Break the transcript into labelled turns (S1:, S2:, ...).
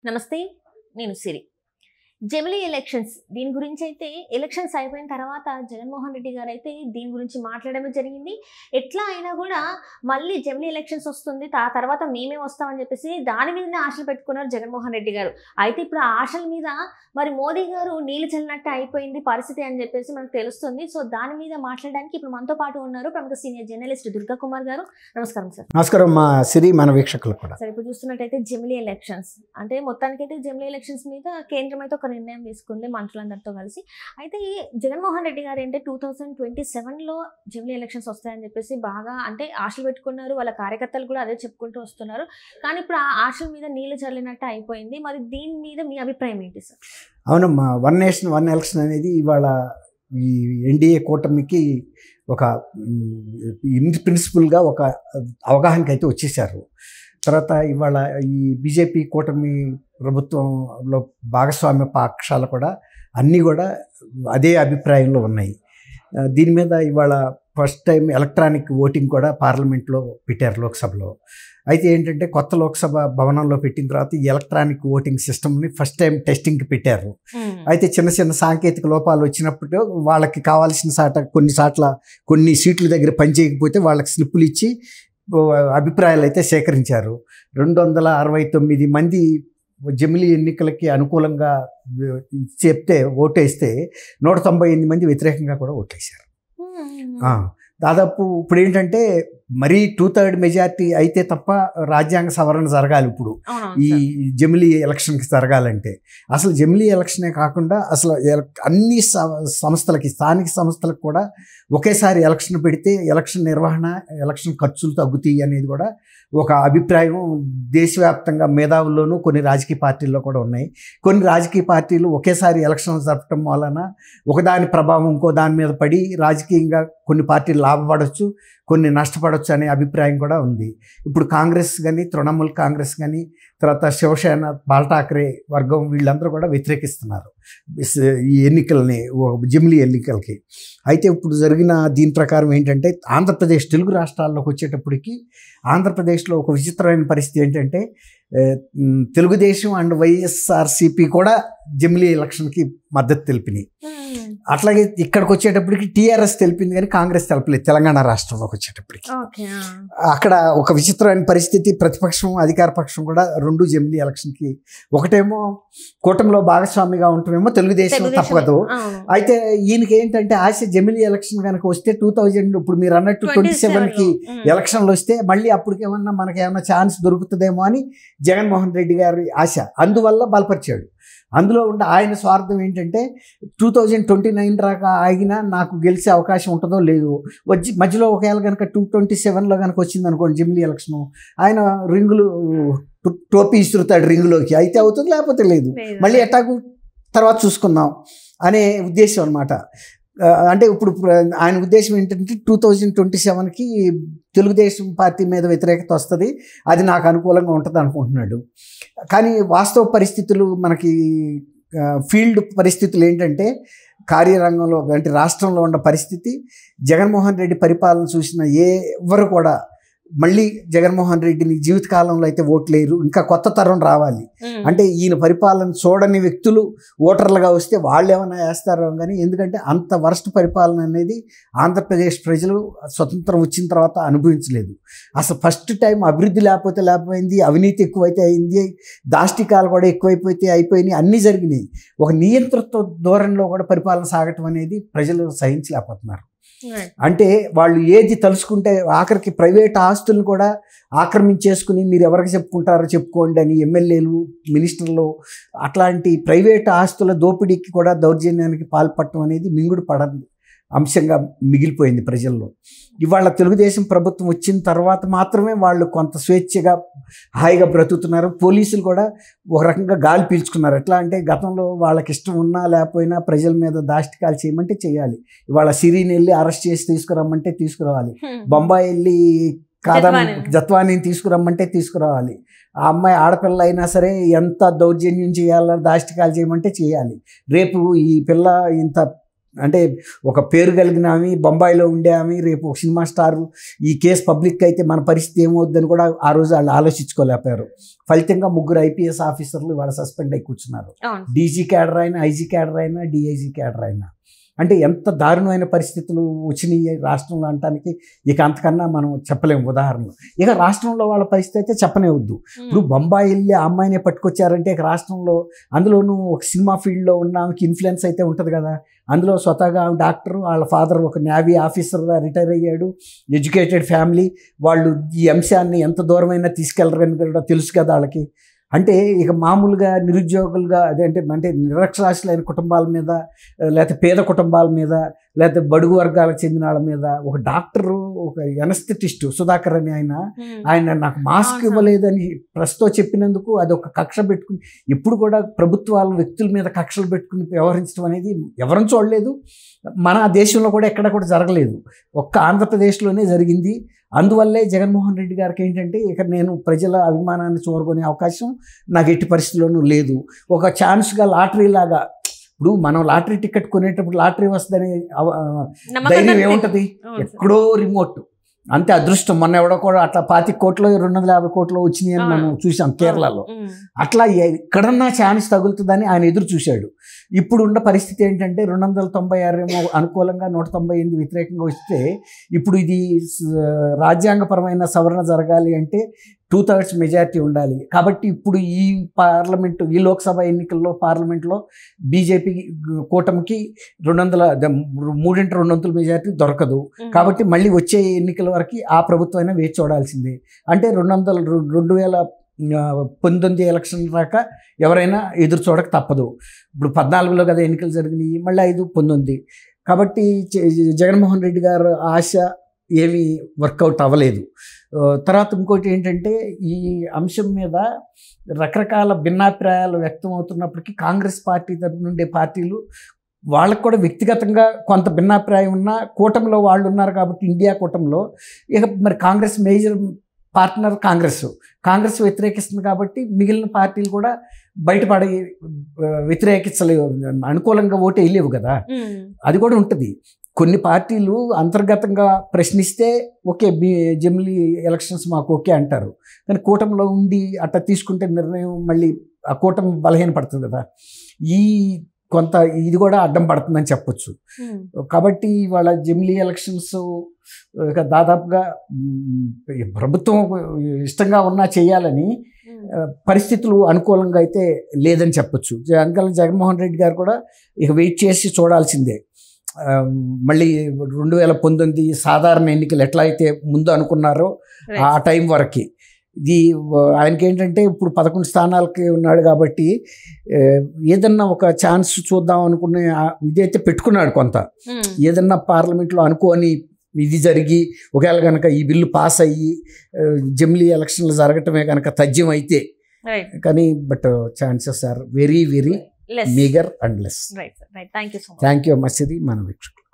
S1: నమస్తే, నేను సిరి. జమిలీ ఎలక్షన్స్ దీని గురించి అయితే ఎలక్షన్స్ అయిపోయిన తర్వాత జగన్మోహన్ రెడ్డి గారు అయితే దీని గురించి మాట్లాడడం జరిగింది. ఎట్లా అయినా కూడా మళ్ళీ జమిలీ ఎలక్షన్స్ వస్తుంది, తర్వాత మేమే వస్తామని చెప్పేసి దాని మీదనే ఆశలు పెట్టుకున్నారు జగన్మోహన్ రెడ్డి గారు. అయితే ఇప్పుడు ఆ ఆశల మీద మరి మోదీ గారు నీళ్లు చల్లినట్టు అయిపోయింది పరిస్థితి అని చెప్పేసి మనకు తెలుస్తుంది. సో దాని మీద మాట్లాడడానికి ఇప్పుడు మనతో పాటు ఉన్నారు ప్రముఖ సీనియర్ జర్నలిస్ట్ దుర్గా కుమార్ గారు. నమస్కారం సార్.
S2: నమస్కారం మా సిరి, మన వీక్షకులు కూడా.
S1: సార్, ఇప్పుడు చూస్తున్నట్టయితే జమిలీ ఎలక్షన్స్ అంటే మొత్తానికైతే జమిలీ ఎలక్షన్స్ మీద కేంద్రం అయితే ఒక నిర్ణయం తీసుకుంది మంత్రులందరితో కలిసి. అయితే జగన్మోహన్ రెడ్డి గారు అంటే 2027లో జమిలీ ఎలక్షన్స్ వస్తాయని చెప్పేసి బాగా అంటే ఆశలు పెట్టుకున్నారు. వాళ్ళ కార్యకర్తలు కూడా అదే చెప్పుకుంటూ వస్తున్నారు. కానీ ఇప్పుడు ఆ ఆశల మీద నీళ్లు చల్లినట్టు అయిపోయింది. మరి దీని మీద మీ అభిప్రాయం ఏంటి సార్?
S2: అవునమ్మా, వన్ నేషన్ వన్ ఎలక్షన్ అనేది ఇవాళ ఈ ఎన్డీఏ కూటమికి ఒక ప్రిన్సిపల్గా ఒక అవగాహనకి అయితే వచ్చేసారు. తర్వాత ఇవాళ ఈ బీజేపీ కూటమి ప్రభుత్వంలో భాగస్వామ్య పక్షాలు కూడా అన్నీ కూడా అదే అభిప్రాయంలో ఉన్నాయి. దీని మీద ఇవాళ ఫస్ట్ టైం ఎలక్ట్రానిక్ ఓటింగ్ కూడా పార్లమెంట్లో పెట్టారు, లోక్సభలో. అయితే ఏంటంటే కొత్త లోక్సభ భవనంలో పెట్టిన తర్వాత ఈ ఎలక్ట్రానిక్ ఓటింగ్ సిస్టమ్ని ఫస్ట్ టైం టెస్టింగ్కి పెట్టారు. అయితే చిన్న చిన్న సాంకేతిక లోపాలు వచ్చినప్పుడు వాళ్ళకి కావాల్సిన కొన్ని సీట్ల దగ్గర పనిచేయకపోతే వాళ్ళకి స్లిప్పులు ఇచ్చి అభిప్రాయాలు అయితే సేకరించారు. 269 మంది జమిలీ ఎన్నికలకి అనుకూలంగా చెప్తే ఓటేస్తే 198 మంది వ్యతిరేకంగా కూడా ఓటేశారు. దాదాపు ఇప్పుడు ఏంటంటే మరీ 2/3 మెజార్టీ అయితే తప్ప రాజ్యాంగ సవరణ జరగాలి. ఇప్పుడు ఈ జమిలీ ఎలక్షన్కి జరగాలంటే అసలు జమిలీ ఎలక్షనే కాకుండా అసలు అన్ని సంస్థలకి, స్థానిక సంస్థలకు కూడా ఒకేసారి ఎలక్షన్ పెడితే ఎలక్షన్ నిర్వహణ, ఎలక్షన్ ఖర్చులు తగ్గుతాయి అనేది కూడా ఒక అభిప్రాయం దేశవ్యాప్తంగా మేధావుల్లోనూ కొన్ని రాజకీయ పార్టీల్లో కూడా ఉన్నాయి. కొన్ని రాజకీయ పార్టీలు ఒకేసారి ఎలక్షన్లు జరపడం వలన ఒకదాని ప్రభావం ఇంకో దాని మీద పడి రాజకీయంగా కొన్ని పార్టీలు లాభపడవచ్చు, కొన్ని నష్టపడవచ్చు అనే అభిప్రాయం కూడా ఉంది. ఇప్పుడు కాంగ్రెస్ కానీ, తృణమూల్ కాంగ్రెస్ కానీ, తర్వాత శివసేన, బాల్ ఠాక్రే వర్గం వీళ్ళందరూ కూడా వ్యతిరేకిస్తున్నారు ఈ ఎన్నికలని, జమిలీ ఎన్నికలకి. అయితే ఇప్పుడు జరిగిన దీని ప్రకారం ఏంటంటే ఆంధ్రప్రదేశ్, తెలుగు రాష్ట్రాల్లోకి వచ్చేటప్పటికి ఆంధ్రప్రదేశ్లో ఒక విచిత్రమైన పరిస్థితి ఏంటంటే తెలుగుదేశం అండ్ వైఎస్ఆర్సీపీ కూడా జమిలీ ఎలక్షన్కి మద్దతు తెలిపినాయి. అట్లాగే ఇక్కడికి వచ్చేటప్పటికి టీఆర్ఎస్ తెలిపింది కానీ కాంగ్రెస్ తెలపలేదు. తెలంగాణ రాష్ట్రంలోకి వచ్చేటప్పటికి అక్కడ ఒక విచిత్రమైన పరిస్థితి. ప్రతిపక్షం, అధికార పక్షం కూడా రెండు జమిలీ ఎలక్షన్కి, ఒకటేమో కూటమిలో భాగస్వామిగా ఉంటామేమో తెలుగుదేశం తప్పదు. అయితే ఈయనకి ఏంటంటే ఆశ, జమిలీ ఎలక్షన్ కనుక వస్తే 2000 ఇప్పుడు మీరు అన్నట్టు 27కి ఎలక్షన్లు వస్తే మళ్ళీ అప్పటికేమన్నా మనకేమన్నా ఛాన్స్ దొరుకుతుందేమో అని జగన్మోహన్ రెడ్డి గారి ఆశ, అందువల్ల బలపరిచాడు. అందులో ఉండే ఆయన స్వార్థం ఏంటంటే 2029 దాకా ఆగినా నాకు గెలిచే అవకాశం ఉంటుందో లేదో, వచ్చి మధ్యలో ఒకవేళ కనుక 2027లో కనుక వచ్చింది అనుకోండి జమిలీ ఎలక్షను, ఆయన టోపీ ఇస్తుతాడు రింగులోకి, అయితే అవుతుంది లేకపోతే లేదు, మళ్ళీ ఎట్టాకు తర్వాత చూసుకుందాం అనే ఉద్దేశం అనమాట. అంటే ఇప్పుడు ఆయన ఉద్దేశం ఏంటంటే 2027కి తెలుగుదేశం పార్టీ మీద వ్యతిరేకత వస్తుంది, అది నాకు అనుకూలంగా ఉంటుంది అనుకుంటున్నాడు. కానీ వాస్తవ పరిస్థితులు, మనకి ఫీల్డ్ పరిస్థితులు ఏంటంటే కార్యరంగంలో అంటే రాష్ట్రంలో ఉన్న పరిస్థితి, జగన్మోహన్ రెడ్డి పరిపాలన చూసిన ఎవరు కూడా మళ్ళీ జగన్మోహన్ రెడ్డిని జీవితకాలంలో అయితే ఓట్లేరు, ఇంకా కొత్త తరం రావాలి. అంటే ఈయన పరిపాలన చూడని వ్యక్తులు ఓటర్లుగా వస్తే వాళ్ళు ఏమైనా వేస్తారో కానీ, ఎందుకంటే అంత వరస్ట్ పరిపాలన అనేది ఆంధ్రప్రదేశ్ ప్రజలు స్వతంత్రం వచ్చిన తర్వాత అనుభవించలేదు. అసలు ఫస్ట్ టైం అభివృద్ధి లేకపోయింది, అవినీతి ఎక్కువైతే అయింది, దాష్టికాలు కూడా అయిపోయినాయి, అన్నీ జరిగినాయి. ఒక నియంతృత్వ ధోరణిలో కూడా పరిపాలన సాగటం అనేది ప్రజలు సహించలేకపోతున్నారు. అంటే వాళ్ళు ఏది తలుసుకుంటే ఆఖరికి ప్రైవేట్ ఆస్తులను కూడా ఆక్రమించేసుకుని మీరు ఎవరికి చెప్పుకుంటారో చెప్పుకోండి అని ఎమ్మెల్యేలు, మినిస్టర్లు అట్లాంటి ప్రైవేట్ ఆస్తుల దోపిడీకి కూడా, దౌర్జన్యానికి పాల్పడటం అనేది మింగుడు పడదు అంశంగా మిగిలిపోయింది ప్రజల్లో. ఇవాళ తెలుగుదేశం ప్రభుత్వం వచ్చిన తర్వాత మాత్రమే వాళ్ళు కొంత స్వేచ్ఛగా హాయిగా బ్రతుకుతున్నారు. పోలీసులు కూడా ఒక రకంగా గాలి పీల్చుకున్నారు. ఎట్లా అంటే గతంలో వాళ్ళకి ఇష్టం ఉన్నా లేకపోయినా ప్రజల మీద దాష్టికాలు చేయమంటే చేయాలి. ఇవాళ సిరిని వెళ్ళి అరెస్ట్ చేసి తీసుకురమ్మంటే తీసుకురావాలి, బొంబాయి వెళ్ళి జత్వానీని తీసుకురమ్మంటే తీసుకురావాలి, ఆ అమ్మాయి ఆడపిల్ల అయినా సరే ఎంత దౌర్జన్యం చేయాలో, దాష్టికాలు చేయమంటే చేయాలి. రేపు ఈ పిల్ల ఇంత అంటే ఒక పేరు కలిగిన ఆమె, బొంబాయిలో ఉండే ఆమె, రేపు ఒక సినిమా స్టార్, ఈ కేసు పబ్లిక్ అయితే మన పరిస్థితి ఏమవుద్దని కూడా ఆ రోజు వాళ్ళు ఆలోచించుకోలేకపోయారు. ఫలితంగా 3 ఐపీఎస్ ఆఫీసర్లు వాళ్ళ సస్పెండ్ అయి కూర్చున్నారు. డీజీ క్యాడర్ అయినా, ఐజీ క్యాడర్ అయినా, డిఐజీ క్యాడర్ అయినా. అంటే ఎంత దారుణమైన పరిస్థితులు వచ్చినాయి రాష్ట్రంలో అనటానికి ఇక అంతకన్నా మనం చెప్పలేము ఉదాహరణలు. ఇక రాష్ట్రంలో వాళ్ళ పరిస్థితి అయితే చెప్పనే వద్దు. ఇప్పుడు బొంబాయి వెళ్ళి ఆ అమ్మాయినే పట్టుకొచ్చారంటే ఇక రాష్ట్రంలో, అందులోనూ ఒక సినిమా ఫీల్డ్లో ఉన్న ఆమెకి ఇన్ఫ్లుయెన్స్ అయితే ఉంటుంది కదా. అందులో స్వతహాగా ఆమె డాక్టర్, వాళ్ళ ఫాదర్ ఒక నేవీ ఆఫీసర్గా రిటైర్ అయ్యాడు, ఎడ్యుకేటెడ్ ఫ్యామిలీ. వాళ్ళు ఈ అంశాన్ని ఎంత దూరమైనా తీసుకెళ్లరని కూడా తెలుసు కదా వాళ్ళకి. అంటే ఇక మామూలుగా నిరుద్యోగులుగా అంటే నిరక్షరాస్యులైన కుటుంబాల మీద, లేకపోతే పేద కుటుంబాల మీద, లేకపోతే బడుగు వర్గాలకు చెందిన వాళ్ళ మీద ఒక డాక్టరు, ఒక ఎనస్థెటిస్ట్ సుధాకర్ అని ఆయన నాకు మాస్క్ ఇవ్వలేదని ప్రెస్తో చెప్పినందుకు అది ఒక కక్ష పెట్టుకుని, ఇప్పుడు కూడా ప్రభుత్వాలు వ్యక్తుల మీద కక్షలు పెట్టుకుని వ్యవహరించడం అనేది ఎవరిని చూడలేదు. మన దేశంలో కూడా ఎక్కడ కూడా జరగలేదు, ఒక్క ఆంధ్రప్రదేశ్లోనే జరిగింది. అందువల్లే జగన్మోహన్ రెడ్డి గారికి ఏంటంటే ఇక నేను ప్రజల అభిమానాన్ని చూరుకునే అవకాశం నాకు ఎట్టి పరిస్థితుల్లోనూ లేదు. ఒక ఛాన్స్గా లాటరీ లాగా, ఇప్పుడు మనం లాటరీ టికెట్ కొనేటప్పుడు లాటరీ వస్తుందనే ధైర్యం ఏముంటుంది, ఎక్కడో రిమోట్, అంతే అదృష్టం. మొన్న ఎవడో కూడా అట్లా 25 కోట్లు 250 కోట్లు వచ్చినాయి అని మనం చూసాం కేరళలో. అట్లా ఎక్కడన్నా ఛాన్స్ తగులుతుందని ఆయన ఎదురు చూశాడు. ఇప్పుడు ఉన్న పరిస్థితి ఏంటంటే 296 ఏమో అనుకూలంగా, 198 వ్యతిరేకంగా వస్తే, ఇప్పుడు ఇది రాజ్యాంగపరమైన సవరణ జరగాలి అంటే 2/3 మెజారిటీ ఉండాలి. కాబట్టి ఇప్పుడు ఈ పార్లమెంటు, ఈ లోక్సభ ఎన్నికల్లో పార్లమెంట్లో బీజేపీ కూటమికి 3/2 మెజారిటీ దొరకదు. కాబట్టి మళ్ళీ వచ్చే ఎన్నికల వరకు ఆ ప్రభుత్వం అయినా వేచి చూడాల్సిందే. అంటే 2019 ఎలక్షన్ దాకా ఎవరైనా ఎదురు చూడక తప్పదు. ఇప్పుడు 14లో కదా ఎన్నికలు జరిగినాయి, మళ్ళీ 5, 19. కాబట్టి జగన్మోహన్ రెడ్డి గారు ఆశ ఏమీ వర్కౌట్ అవ్వలేదు. తర్వాత ఇంకోటి ఏంటంటే, ఈ అంశం మీద రకరకాల భిన్నాభిప్రాయాలు వ్యక్తం అవుతున్నప్పటికీ కాంగ్రెస్ పార్టీ తరపు నుండే పార్టీలు, వాళ్ళకు కూడా వ్యక్తిగతంగా కొంత భిన్నాభిప్రాయం ఉన్న కూటమిలో వాళ్ళు ఉన్నారు కాబట్టి, ఇండియా కూటమిలో ఇక మరి కాంగ్రెస్ మేజర్ పార్ట్నర్ కాంగ్రెస్ వ్యతిరేకిస్తుంది కాబట్టి మిగిలిన పార్టీలు కూడా బయటపడి వ్యతిరేకించలేవు, అనుకూలంగా ఓటు వేయలేవు కదా. అది కూడా ఉంటుంది. కొన్ని పార్టీలు అంతర్గతంగా ప్రశ్నిస్తే ఓకే, జమిలీ ఎలక్షన్స్ మాకు ఓకే అంటారు. కానీ కూటమిలో ఉండి అట్లా తీసుకుంటే నిర్ణయం మళ్ళీ ఆ కూటమి బలహీనపడుతుంది కదా. కొంత ఇది కూడా అడ్డం పడుతుందని చెప్పొచ్చు. కాబట్టి వాళ్ళ జమిలీ ఎలక్షన్స్ దాదాపుగా ప్రభుత్వం ఇష్టంగా ఉన్నా చేయాలని పరిస్థితులు అనుకూలంగా అయితే లేదని చెప్పొచ్చు. అందుకని జగన్మోహన్ రెడ్డి గారు కూడా ఇక వెయిట్ చేసి చూడాల్సిందే. మళ్ళీ 2019 సాధారణ ఎన్నికలు ఎట్లా అయితే ముందు అనుకున్నారో ఆ టైం వరకు ఇది ఆయనకి ఏంటంటే ఇప్పుడు 11 స్థానాలకి ఉన్నాడు కాబట్టి ఏదన్నా ఒక ఛాన్స్ చూద్దాం అనుకునే ఇదైతే పెట్టుకున్నాడు. కొంత ఏదన్నా పార్లమెంట్లో అనుకోని ఇది జరిగి ఒకవేళ కనుక ఈ బిల్లు పాస్ అయ్యి జమిలీ ఎలక్షన్లు జరగటమే కనుక తథ్యం అయితే, కానీ but chances are very very meager and less.
S1: Right. Thank you so much.
S2: Thank you, Masidi, మన వీక్షకులు.